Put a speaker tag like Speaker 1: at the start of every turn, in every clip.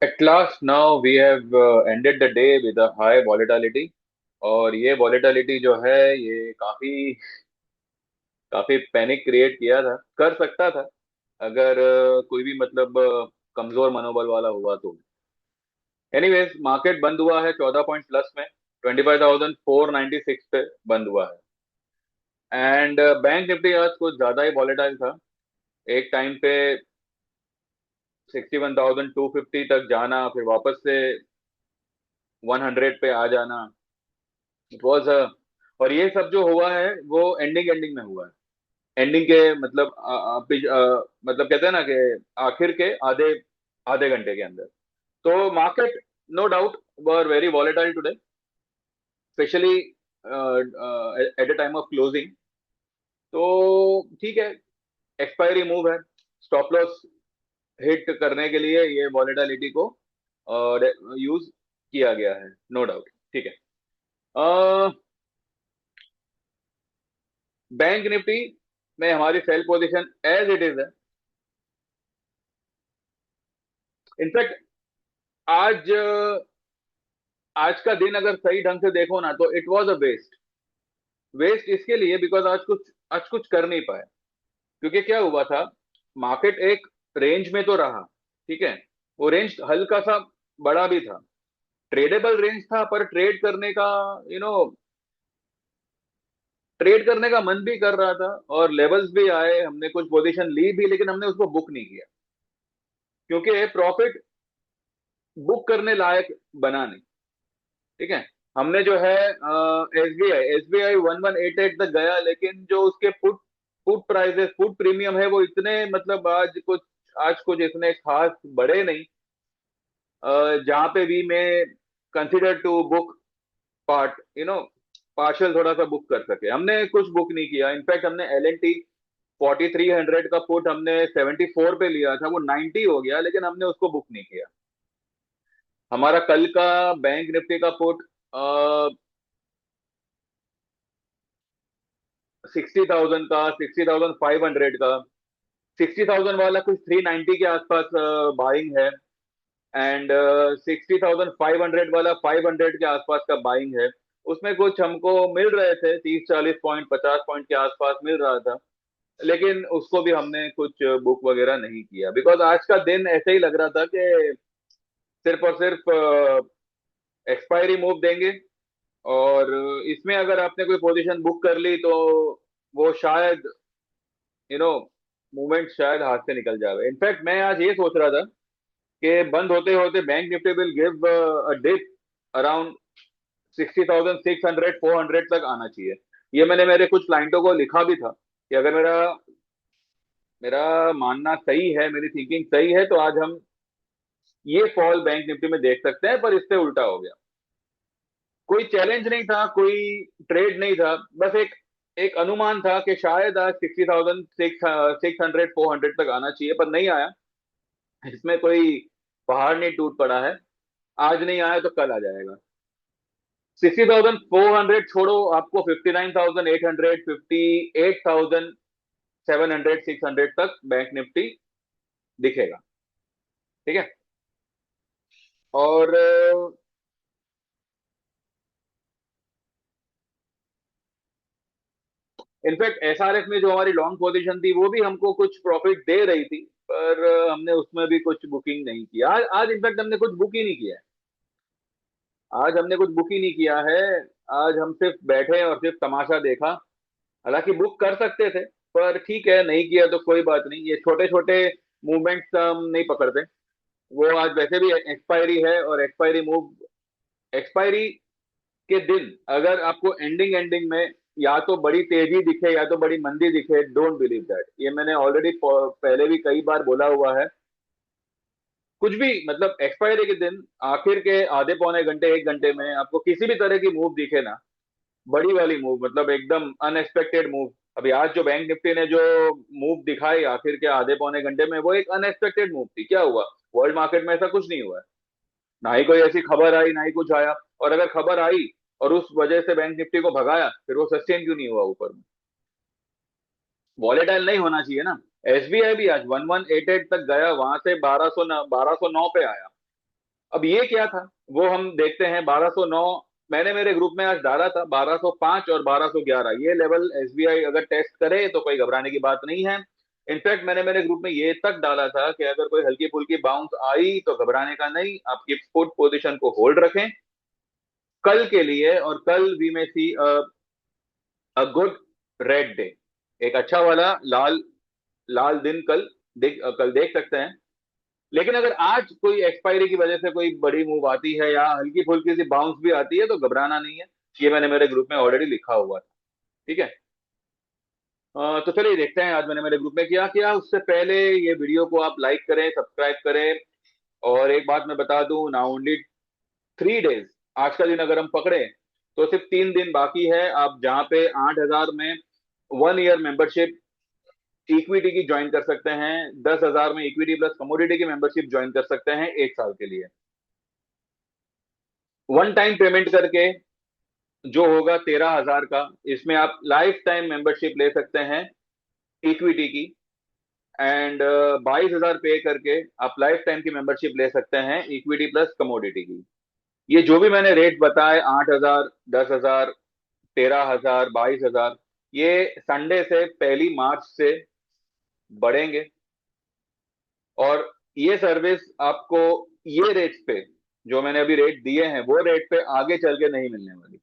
Speaker 1: At last now we have ended the day with a high volatility। और ये volatility जो है ये काफी काफी पैनिक क्रिएट किया था, कर सकता था अगर कोई भी मतलब कमजोर मनोबल वाला हुआ तो। एनीवेज मार्केट बंद हुआ है 14 पॉइंट प्लस में, 25,496 पे बंद हुआ है। एंड बैंक निफ्टी आज कुछ ज्यादा ही वॉलेटाइल था। एक टाइम पे 61,250 तक जाना, फिर वापस से 100 पे आ जाना। इट वॉज और ये सब जो हुआ है वो एंडिंग एंडिंग में हुआ है। एंडिंग के मतलब मतलब कहते हैं ना कि आखिर के आधे आधे घंटे के अंदर। तो market no doubt were very volatile today, especially at the time of closing. तो ठीक है, एक्सपायरी मूव है, स्टॉप लॉस हिट करने के लिए ये वॉलेटिलिटी को यूज किया गया है, नो डाउट। ठीक है। बैंक निफ्टी में हमारी sell position as it is है। इनफैक्ट आज आज का दिन अगर सही ढंग से देखो ना तो it was a waste. Waste इसके लिए बिकॉज आज कुछ कर नहीं पाए। क्योंकि क्या हुआ था, मार्केट एक रेंज में तो रहा, ठीक है। वो रेंज हल्का सा बड़ा भी था, ट्रेडेबल रेंज था, पर ट्रेड करने का मन भी कर रहा था और लेवल्स भी आए, हमने कुछ पोजीशन ली भी, लेकिन हमने उसको बुक नहीं किया क्योंकि प्रॉफिट बुक करने लायक बना नहीं। ठीक है। हमने जो है एसबीआई 1188 तक गया, लेकिन जो उसके put put prices, put premium है, वो इतने मतलब आज कुछ इतने खास बड़े नहीं, जहां पे भी मैं consider to book part partial थोड़ा सा बुक कर सके। हमने कुछ बुक नहीं किया। इनफैक्ट हमने एल एन टी 4300 का पुट हमने 74 पे लिया था, वो 90 हो गया, लेकिन हमने उसको बुक नहीं किया। हमारा कल का बैंक निफ्टी का पुट 60,000 का, 60,500 का, 60,000 वाला कुछ 390 के आसपास बाइंग है। एंड 60,500 वाला 500 के आसपास का बाइंग है। उसमें कुछ हमको मिल रहे थे, 30-40 पॉइंट, 50 पॉइंट के आसपास मिल रहा था, लेकिन उसको भी हमने कुछ बुक वगैरह नहीं किया बिकॉज आज का दिन ऐसे ही लग रहा था कि सिर्फ और सिर्फ एक्सपायरी मूव देंगे। और इसमें अगर आपने कोई पोजीशन बुक कर ली तो वो शायद यू नो मूवमेंट शायद हाथ से निकल जाए। इनफैक्ट मैं आज ये सोच रहा था कि बंद होते होते bank Nifty will give a dip around 60,600 400 तक आना चाहिए। ये मैंने मेरे कुछ क्लाइंटों को लिखा भी था कि अगर मेरा मेरा मानना सही है, मेरी थिंकिंग सही है, तो आज हम ये फॉल बैंक निफ्टी में देख सकते हैं। पर इससे उल्टा हो गया। कोई चैलेंज नहीं था, कोई ट्रेड नहीं था, बस एक एक अनुमान था कि शायद आज 60,000 600 400 तक आना चाहिए, पर नहीं आया। इसमें कोई पहाड़ नहीं टूट पड़ा है। आज नहीं आया तो कल आ जाएगा। 60,400 छोड़ो, आपको 59,800, 58,700, 600 तक बैंक निफ्टी दिखेगा। ठीक है। और इनफैक्ट एसआरएफ में जो हमारी लॉन्ग पोजीशन थी वो भी हमको कुछ प्रॉफिट दे रही थी, पर हमने उसमें भी कुछ बुकिंग नहीं किया। आज इनफैक्ट हमने कुछ बुक ही नहीं किया है। आज हमने कुछ बुक ही नहीं किया है। आज हम सिर्फ बैठे और सिर्फ तमाशा देखा। हालांकि बुक कर सकते थे, पर ठीक है, नहीं किया तो कोई बात नहीं। ये छोटे छोटे मूवमेंट्स हम नहीं पकड़ते। वो आज वैसे भी एक्सपायरी है, और एक्सपायरी के दिन अगर आपको एंडिंग एंडिंग में या तो बड़ी तेजी दिखे या तो बड़ी मंदी दिखे, डोंट बिलीव दैट। ये मैंने ऑलरेडी पहले भी कई बार बोला हुआ है। कुछ भी मतलब एक्सपायरी के दिन आखिर के आधे पौने घंटे 1 घंटे में आपको किसी भी तरह की मूव दिखे ना, बड़ी वाली मूव मतलब एकदम अनएक्सपेक्टेड मूव। अभी आज जो बैंक निफ्टी ने जो मूव दिखाई आखिर के आधे पौने घंटे में, वो एक अनएक्सपेक्टेड मूव थी। क्या हुआ, वर्ल्ड मार्केट में ऐसा कुछ नहीं हुआ है। ना ही कोई ऐसी खबर आई, ना ही कुछ आया। और अगर खबर आई और उस वजह से बैंक निफ्टी को भगाया, फिर वो सस्टेन क्यों नहीं हुआ ऊपर में। वॉलेटाइल नहीं होना चाहिए ना। एसबीआई भी आज 1188 तक गया, वहां से 1209 पे आया। अब ये क्या था वो हम देखते हैं। 1209 मैंने मेरे ग्रुप में आज डाला था, 1205 और 1211 ये लेवल एसबीआई अगर टेस्ट करे तो कोई घबराने की बात नहीं है। इनफैक्ट मैंने मेरे ग्रुप में ये तक डाला था कि अगर कोई हल्की फुल्की बाउंस आई तो घबराने का नहीं, आपकी पुट पोजीशन को होल्ड रखें कल के लिए। और कल वी में सी अ गुड रेड डे, एक अच्छा वाला लाल लाल दिन कल देख सकते हैं। लेकिन अगर आज कोई एक्सपायरी की वजह से कोई बड़ी मूव आती है या हल्की फुल्की सी बाउंस भी आती है तो घबराना नहीं है। ये मैंने मेरे ग्रुप में ऑलरेडी लिखा हुआ था। ठीक है। तो चलिए देखते हैं आज मैंने मेरे ग्रुप में क्या किया। उससे पहले ये वीडियो को आप लाइक करें, सब्सक्राइब करें। और एक बात मैं बता दूं, ना ओनली 3 डेज, आज का दिन अगर हम पकड़े तो सिर्फ 3 दिन बाकी है। आप जहां पे 8,000 में 1 ईयर मेंबरशिप इक्विटी की ज्वाइन कर सकते हैं, 10,000 में इक्विटी प्लस कमोडिटी की मेंबरशिप ज्वाइन कर सकते हैं 1 साल के लिए। वन टाइम पेमेंट करके जो होगा 13,000 का, इसमें आप लाइफ टाइम मेंबरशिप ले सकते हैं इक्विटी की। एंड 22,000 पे करके आप लाइफ टाइम की मेंबरशिप ले सकते हैं इक्विटी प्लस कमोडिटी की। ये जो भी मैंने रेट बताए, 8,000, 10,000, 13,000, 22,000, ये संडे से 1 मार्च से बढ़ेंगे। और ये सर्विस आपको ये रेट पे, जो मैंने अभी रेट दिए हैं वो रेट पे आगे चल के नहीं मिलने वाली।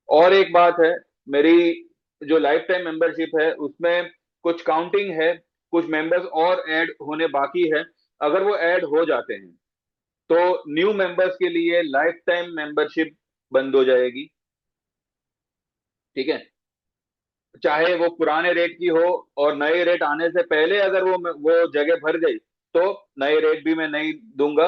Speaker 1: और एक बात है, मेरी जो लाइफ टाइम मेंबरशिप है उसमें कुछ काउंटिंग है, कुछ मेंबर्स और ऐड होने बाकी है। अगर वो ऐड हो जाते हैं तो न्यू मेंबर्स के लिए लाइफ टाइम मेंबरशिप बंद हो जाएगी। ठीक है। चाहे वो पुराने रेट की हो, और नए रेट आने से पहले अगर वो जगह भर गई तो नए रेट भी मैं नहीं दूंगा,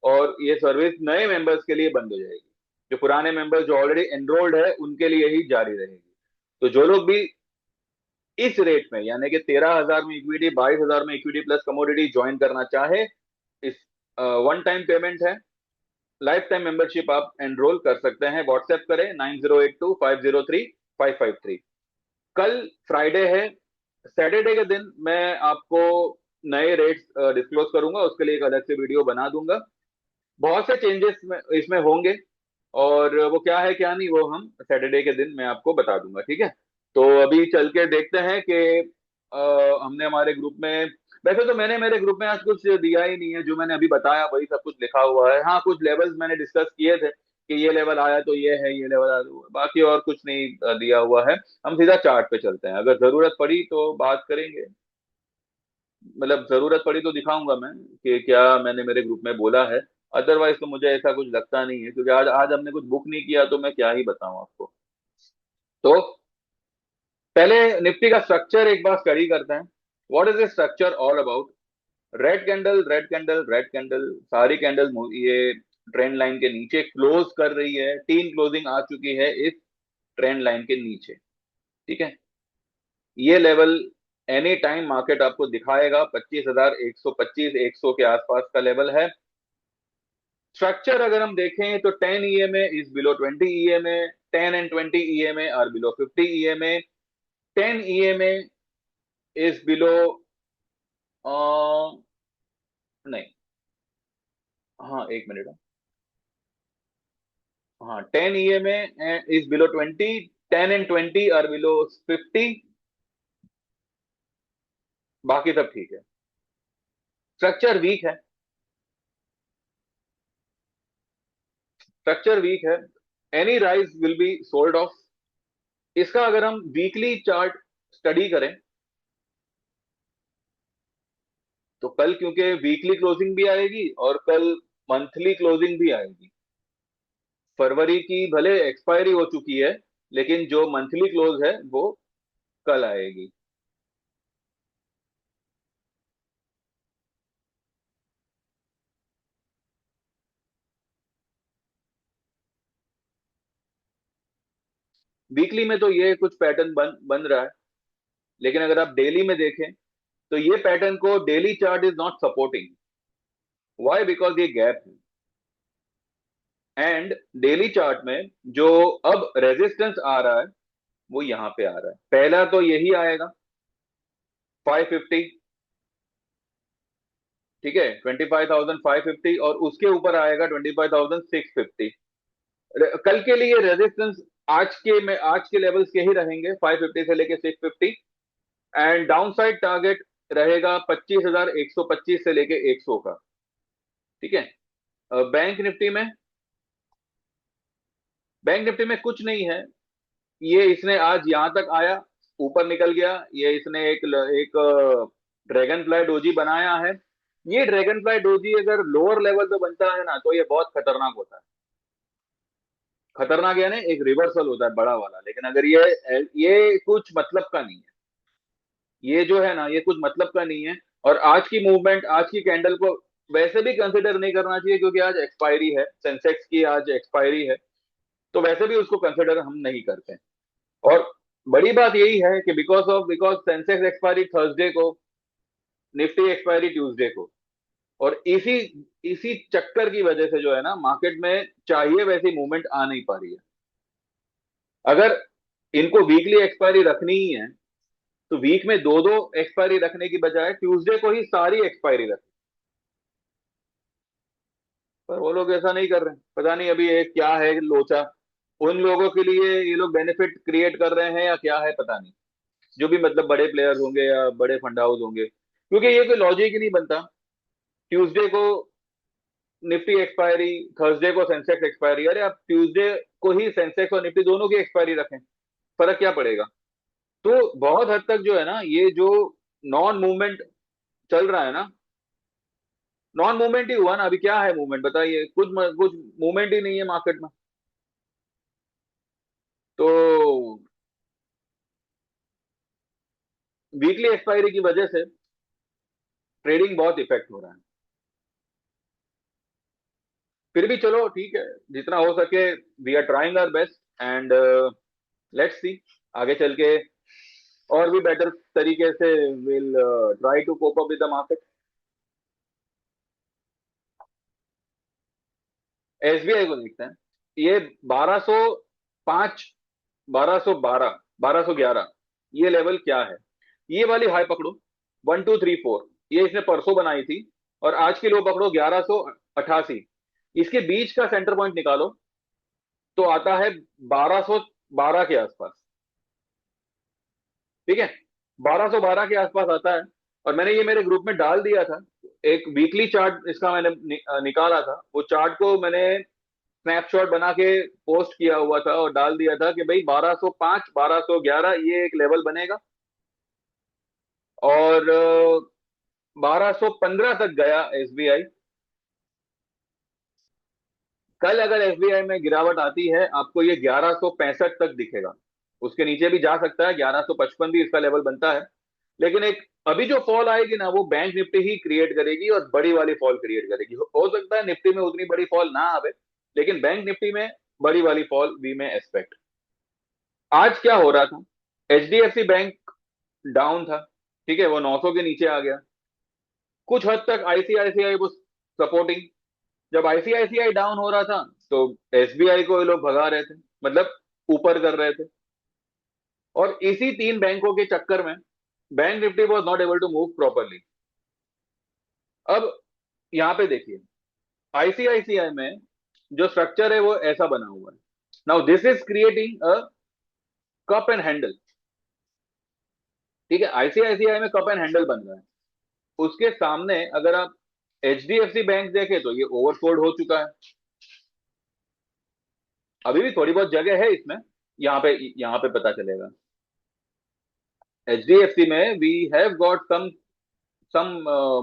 Speaker 1: और ये सर्विस नए मेंबर्स के लिए बंद हो जाएगी। जो पुराने मेंबर्स जो ऑलरेडी एनरोल्ड है उनके लिए ही जारी रहेगी। तो जो लोग भी इस रेट में, यानी कि 13,000 में इक्विटी, 22,000 में इक्विटी प्लस कमोडिटी ज्वाइन करना चाहे, इस वन टाइम पेमेंट है, लाइफ टाइम मेंबरशिप आप एनरोल कर सकते हैं। व्हाट्सएप करें 9082503553। कल फ्राइडे है, सैटरडे के दिन मैं आपको नए रेट्स डिस्क्लोज करूंगा, उसके लिए एक अलग से वीडियो बना दूंगा। बहुत से चेंजेस इसमें होंगे, और वो क्या है क्या नहीं वो हम सैटरडे के दिन मैं आपको बता दूंगा। ठीक है। तो अभी चल के देखते हैं कि हमने हमारे ग्रुप में, वैसे तो मैंने मेरे ग्रुप में आज कुछ दिया ही नहीं है, जो मैंने अभी बताया वही सब कुछ लिखा हुआ है। हाँ, कुछ लेवल्स मैंने डिस्कस किए थे कि ये लेवल आया तो ये है, ये लेवल आया तो बाकी और कुछ नहीं दिया हुआ है। हम सीधा चार्ट पे चलते हैं, अगर जरूरत पड़ी तो बात करेंगे। मतलब जरूरत पड़ी तो दिखाऊंगा मैं कि क्या मैंने मेरे ग्रुप में बोला है। अदरवाइज तो मुझे ऐसा कुछ लगता नहीं है, क्योंकि आज आज हमने कुछ बुक नहीं किया तो मैं क्या ही बताऊं आपको। तो पहले निफ्टी का स्ट्रक्चर एक बार स्टडी करते हैं। What is the structure all about. Red candle, red candle, red candle, सारी कैंडल ये ट्रेंड लाइन के नीचे क्लोज कर रही है। 3 क्लोजिंग आ चुकी है इस ट्रेंड लाइन के नीचे। ठीक है। ये लेवल एनी टाइम मार्केट आपको दिखाएगा, 25,125, 100 के आसपास का लेवल है। स्ट्रक्चर अगर हम देखें तो 10 EMA is below 20 EMA, 10 and 20 EMA are below 50 EMA, 10 EMA is below नहीं, हाँ एक मिनट, हाँ 10 EMA is below 20, 10 and 20 are below 50, बाकी सब ठीक है। स्ट्रक्चर वीक है, स्ट्रक्चर वीक है। Any rise will be sold off. इसका अगर हम वीकली चार्ट स्टडी करें तो कल क्योंकि वीकली क्लोजिंग भी आएगी और कल मंथली क्लोजिंग भी आएगी। फरवरी की भले एक्सपायरी हो चुकी है, लेकिन जो मंथली क्लोज है वो कल आएगी। वीकली में तो ये कुछ पैटर्न बन रहा है, लेकिन अगर आप डेली में देखें तो ये पैटर्न को daily chart is not supporting. Why? Because ये गैप है। एंड डेली चार्ट में जो अब रेजिस्टेंस आ रहा है वो यहां पे आ रहा है। पहला तो यही आएगा 550, ठीक है, 25,550, और उसके ऊपर आएगा 25,650। कल के लिए रेजिस्टेंस आज के लेवल्स के ही रहेंगे, 550 से लेके 650। एंड डाउन साइड टारगेट रहेगा 25,125 से लेके 100 का। ठीक है। बैंक निफ्टी में, बैंक निफ्टी में कुछ नहीं है। ये इसने आज यहां तक आया, ऊपर निकल गया। ये इसने एक ड्रैगन फ्लाई डोजी बनाया है। ये ड्रैगन फ्लाई डोजी अगर लोअर लेवल पे बनता है ना, तो ये बहुत खतरनाक होता है। खतरनाक यानी एक रिवर्सल होता है बड़ा वाला। लेकिन अगर ये कुछ मतलब का नहीं है। ये जो है ना, ये कुछ मतलब का नहीं है। और आज की मूवमेंट, आज की कैंडल को वैसे भी कंसिडर नहीं करना चाहिए, क्योंकि आज एक्सपायरी है सेंसेक्स की, आज एक्सपायरी है। तो वैसे भी उसको कंसिडर हम नहीं करते। और बड़ी बात यही है कि बिकॉज सेंसेक्स एक्सपायरी थर्सडे को, निफ्टी एक्सपायरी ट्यूसडे को। और इसी इसी चक्कर की वजह से जो है ना, मार्केट में चाहिए वैसी मूवमेंट आ नहीं पा रही है। अगर इनको वीकली एक्सपायरी रखनी ही है, तो वीक में दो दो एक्सपायरी रखने की बजाय ट्यूसडे को ही सारी एक्सपायरी रखें। पर वो लोग ऐसा नहीं कर रहे हैं। पता नहीं अभी ये क्या है लोचा। उन लोगों के लिए ये लोग बेनिफिट क्रिएट कर रहे हैं या क्या है, पता नहीं। जो भी मतलब बड़े प्लेयर्स होंगे या बड़े फंड हाउस होंगे, क्योंकि ये कोई लॉजिक ही नहीं बनता। ट्यूसडे को निफ्टी एक्सपायरी, थर्सडे को सेंसेक्स एक्सपायरी। अरे आप ट्यूसडे को ही सेंसेक्स और निफ्टी दोनों की एक्सपायरी रखें, फर्क क्या पड़ेगा। तो बहुत हद तक जो है ना, ये जो नॉन मूवमेंट चल रहा है ना, नॉन मूवमेंट ही हुआ ना। अभी क्या है मूवमेंट, बताइए। कुछ मूवमेंट ही नहीं है मार्केट में। तो वीकली एक्सपायरी की वजह से ट्रेडिंग बहुत इफेक्ट हो रहा है। फिर भी चलो ठीक है, जितना हो सके we are trying our best. And let's see आगे चल के और भी बेटर तरीके से will try to cope up with the market. SBI को देखते हैं। ये 1205, 1212, 1211, ये लेवल क्या है। ये वाली हाई पकड़ो, 1234, ये इसने परसों बनाई थी। और आज की लो पकड़ो 1188। इसके बीच का सेंटर पॉइंट निकालो, तो आता है 1212 के आसपास। ठीक है, 1212 के आसपास आता है। और मैंने ये मेरे ग्रुप में डाल दिया था। एक वीकली चार्ट इसका मैंने निकाला था। वो चार्ट को मैंने स्नैपशॉट बना के पोस्ट किया हुआ था और डाल दिया था कि भाई 1205, 1211 ये एक लेवल बनेगा। और 1215 तक गया एसबीआई। कल अगर एसबीआई में गिरावट आती है, आपको ये 1165 तक दिखेगा। उसके नीचे भी जा सकता है, 1155 भी इसका लेवल बनता है। लेकिन एक अभी जो फॉल आएगी ना, वो बैंक निफ्टी ही क्रिएट करेगी और बड़ी वाली फॉल क्रिएट करेगी। हो सकता है निफ्टी में उतनी बड़ी फॉल ना आवे, लेकिन बैंक निफ्टी में बड़ी वाली फॉल वी में एक्सपेक्ट। आज क्या हो रहा था, एचडीएफसी बैंक डाउन था। ठीक है, वो 900 के नीचे आ गया। कुछ हद तक आईसीआईसीआई वो सपोर्टिंग। जब आईसीआईसीआई डाउन हो रहा था, तो एसबीआई को ये लोग भगा रहे थे, मतलब ऊपर कर रहे थे। और इसी तीन बैंकों के चक्कर में bank Nifty was not able to move properly. अब यहां पे देखिए, आईसीआईसीआई में जो स्ट्रक्चर है वो ऐसा बना हुआ है। Now this is creating a cup and handle. ठीक है, आईसीआईसीआई में कप एंड हैंडल बन रहा है। उसके सामने अगर आप एचडीएफसी बैंक देखें, तो ये ओवरसोल्ड हो चुका है। अभी भी थोड़ी बहुत जगह है इसमें, यहाँ पे पता चलेगा। एचडीएफसी में we have got some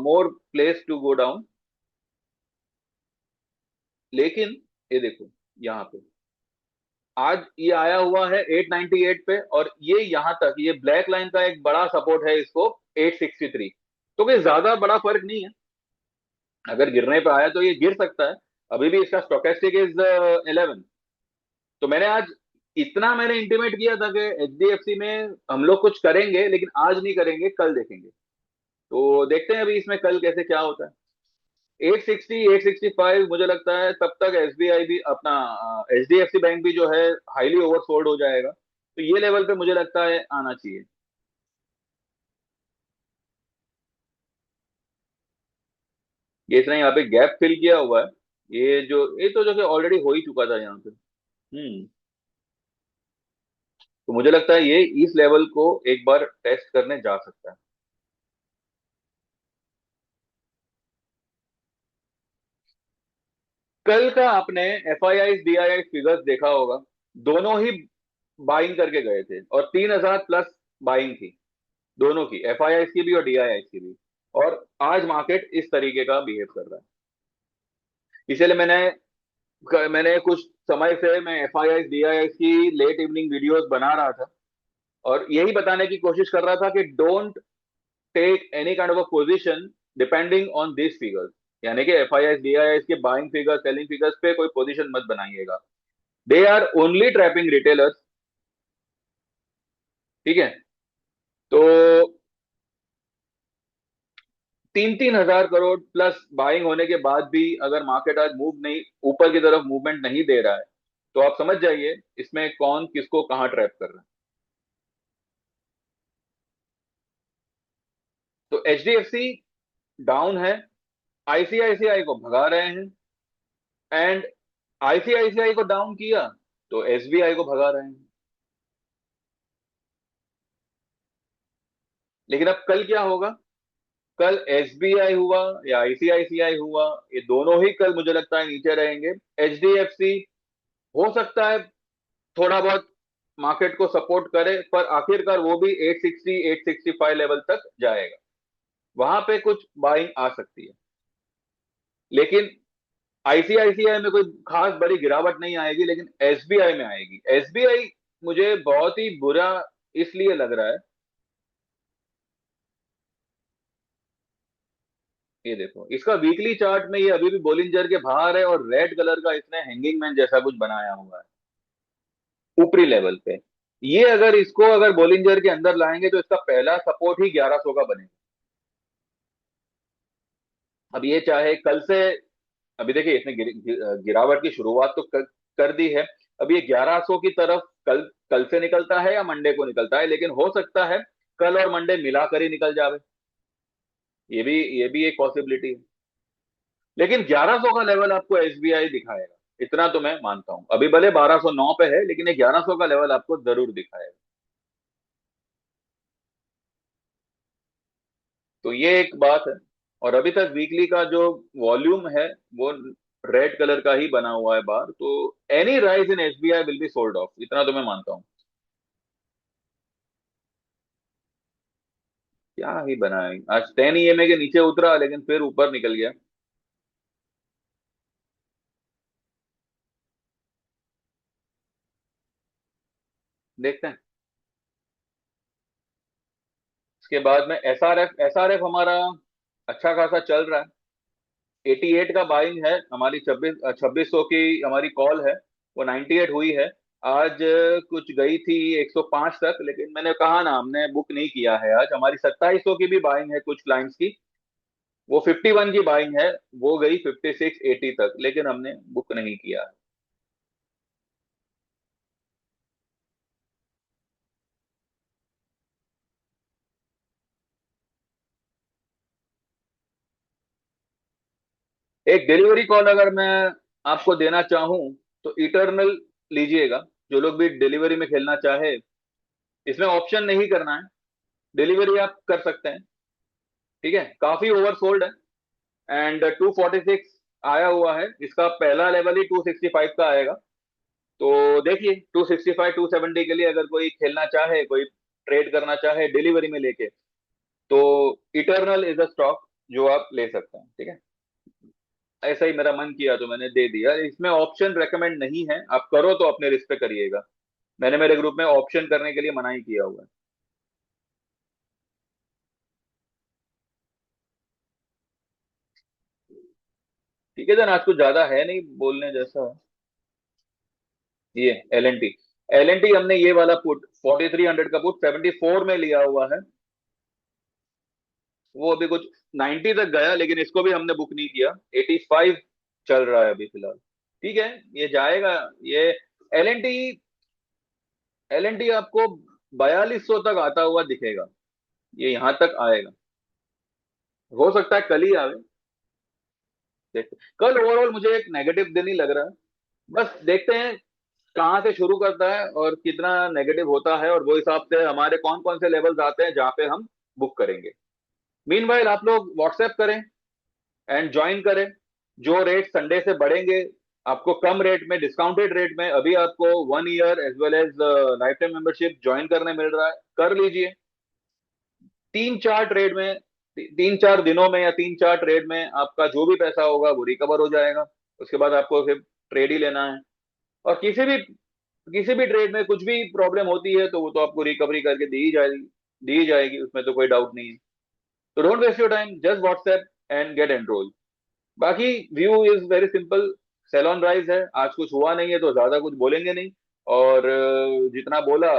Speaker 1: more place to go down. लेकिन ये देखो, यहाँ पे आज ये आया हुआ है 898 पे, और ये यहां तक, ये ब्लैक लाइन का एक बड़ा सपोर्ट है इसको 863। तो कोई ज्यादा बड़ा फर्क नहीं है। अगर गिरने पे आया तो ये गिर सकता है। अभी भी इसका स्टोकेस्टिक इज 11। तो मैंने इंटीमेट किया था कि एचडीएफसी में हम लोग कुछ करेंगे, लेकिन आज नहीं करेंगे, कल देखेंगे। तो देखते हैं अभी इसमें कल कैसे क्या होता है। 860, 865 मुझे लगता है तब तक एसबीआई भी अपना, एचडीएफसी बैंक भी जो है हाईली ओवरसोल्ड हो जाएगा। तो ये लेवल पे मुझे लगता है आना चाहिए। ये इसने यहाँ पे गैप फिल किया हुआ है। ये तो जो कि ऑलरेडी हो ही चुका था यहाँ पे। तो मुझे लगता है ये इस लेवल को एक बार टेस्ट करने जा सकता है। कल का आपने F I I D I I figures देखा होगा, दोनों ही बाइंग करके गए थे और 3,000 प्लस बाइंग थी, दोनों की, एफ आई आई की भी और डी आई आई की भी। और आज मार्केट इस तरीके का बिहेव कर रहा है। इसलिए मैंने कुछ समय से मैं F I I D I आई की लेट इवनिंग वीडियोस बना रहा था और यही बताने की कोशिश कर रहा था कि don't take any kind of a position depending on this figures. यानी कि F I I D I आई के बाइंग फिगर्स सेलिंग फिगर्स पे कोई पोजीशन मत बनाइएगा। They are only trapping retailers. ठीक है। तो 3,000 करोड़ प्लस बाइंग होने के बाद भी अगर मार्केट आज मूव नहीं, ऊपर की तरफ मूवमेंट नहीं दे रहा है, तो आप समझ जाइए इसमें कौन किसको कहां ट्रैप कर रहा है। तो H D F C down है, आईसीआईसीआई को भगा रहे हैं, एंड आईसीआईसीआई को डाउन किया तो एसबीआई को भगा रहे हैं। लेकिन अब कल क्या होगा? कल एसबीआई हुआ या आईसीआईसीआई हुआ, ये दोनों ही कल मुझे लगता है नीचे रहेंगे। एचडीएफसी हो सकता है थोड़ा बहुत मार्केट को सपोर्ट करे, पर आखिरकार वो भी 860 865 लेवल तक जाएगा, वहां पे कुछ बाइंग आ सकती है। लेकिन आईसीआईसीआई में कोई खास बड़ी गिरावट नहीं आएगी, लेकिन एसबीआई में आएगी। एसबीआई मुझे बहुत ही बुरा इसलिए लग रहा है, ये देखो इसका वीकली चार्ट में, ये अभी भी बोलिंजर के बाहर है और रेड कलर का इसने हैंगिंग मैन जैसा कुछ बनाया हुआ है ऊपरी लेवल पे। ये अगर इसको अगर बोलिंजर के अंदर लाएंगे तो इसका पहला सपोर्ट ही 1100 का बनेगा। अब ये चाहे कल से, अभी देखिए इसने गिरावट की शुरुआत तो कर दी है। अब ये 1100 की तरफ कल कल से निकलता है या मंडे को निकलता है, लेकिन हो सकता है कल और मंडे मिलाकर ही निकल जावे। ये भी एक पॉसिबिलिटी है। लेकिन 1100 का लेवल आपको एसबीआई दिखाएगा, इतना तो मैं मानता हूं। अभी भले 1209 पे है, लेकिन ये 1100 का लेवल आपको जरूर दिखाएगा। तो ये एक बात है। और अभी तक वीकली का जो वॉल्यूम है वो रेड कलर का ही बना हुआ है बार, तो any rise in SBI will be sold of, इतना तो मैं मानता हूँ। क्या ही बना है आज, 10 ईएमए के नीचे उतरा लेकिन फिर ऊपर निकल गया। देखते हैं। इसके बाद में एसआरएफ हमारा अच्छा खासा चल रहा है। 88 का बाइंग है हमारी, 2600 की हमारी कॉल है, वो 98 हुई है। आज कुछ गई थी 105 तक, लेकिन मैंने कहा ना, हमने बुक नहीं किया है। आज हमारी 2700 की भी बाइंग है कुछ क्लाइंट्स की, वो 51 की बाइंग है, वो गई 5680 तक, लेकिन हमने बुक नहीं किया है। एक डिलीवरी कॉल अगर मैं आपको देना चाहूं तो इटर्नल लीजिएगा। जो लोग भी डिलीवरी में खेलना चाहे, इसमें ऑप्शन नहीं करना है, डिलीवरी आप कर सकते हैं। ठीक है, काफी ओवरसोल्ड है, एंड 246 आया हुआ है, इसका पहला लेवल ही 265 का आएगा। तो देखिए 265 270 के लिए अगर कोई खेलना चाहे, कोई ट्रेड करना चाहे डिलीवरी में लेके, तो इटर्नल इज अ स्टॉक जो आप ले सकते हैं। ठीक है, ऐसा ही मेरा मन किया तो मैंने दे दिया। इसमें ऑप्शन रेकमेंड नहीं है, आप करो तो अपने रिस्क पे करिएगा। मैंने मेरे ग्रुप में ऑप्शन करने के लिए मना ही किया हुआ है। ठीक है जन, आज कुछ ज्यादा है नहीं बोलने जैसा। ये एल एन टी हमने ये वाला पुट 4300 का पुट 74 में लिया हुआ है। वो अभी कुछ 90 तक गया, लेकिन इसको भी हमने बुक नहीं किया। 85 चल रहा है अभी फिलहाल। ठीक है, ये जाएगा। ये L N T L N T आपको 4200 तक आता हुआ दिखेगा, ये यहां तक आएगा। हो सकता है कल ही आवे, देखते कल ओवरऑल मुझे एक नेगेटिव दिन ही लग रहा है। बस देखते हैं कहाँ से शुरू करता है और कितना नेगेटिव होता है, और वो हिसाब से हमारे कौन कौन से लेवल्स आते हैं जहाँ पे हम बुक करेंगे। मीनवाइल आप लोग व्हाट्सएप करें एंड ज्वाइन करें। जो रेट संडे से बढ़ेंगे, आपको कम रेट में, डिस्काउंटेड रेट में, अभी आपको 1 year as well as life time membership join करने मिल रहा है, कर लीजिए। 3-4 ट्रेड में, 3-4 दिनों में या 3-4 ट्रेड में आपका जो भी पैसा होगा वो रिकवर हो जाएगा। उसके बाद आपको सिर्फ ट्रेड ही लेना है। और किसी भी ट्रेड में कुछ भी प्रॉब्लम होती है तो वो तो आपको रिकवरी करके दी ही जाएगी, उसमें तो कोई डाउट नहीं है। तो don't waste your time, just WhatsApp and get enrol. बाकी view is very simple. Sale on rise है, आज कुछ हुआ नहीं है तो ज्यादा कुछ बोलेंगे नहीं। और जितना बोला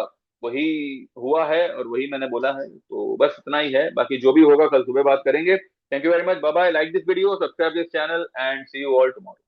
Speaker 1: वही हुआ है और वही मैंने बोला है, तो बस इतना ही है। बाकी जो भी होगा कल सुबह बात करेंगे। Thank you very much, bye bye. Like this video, subscribe this channel and see you all tomorrow.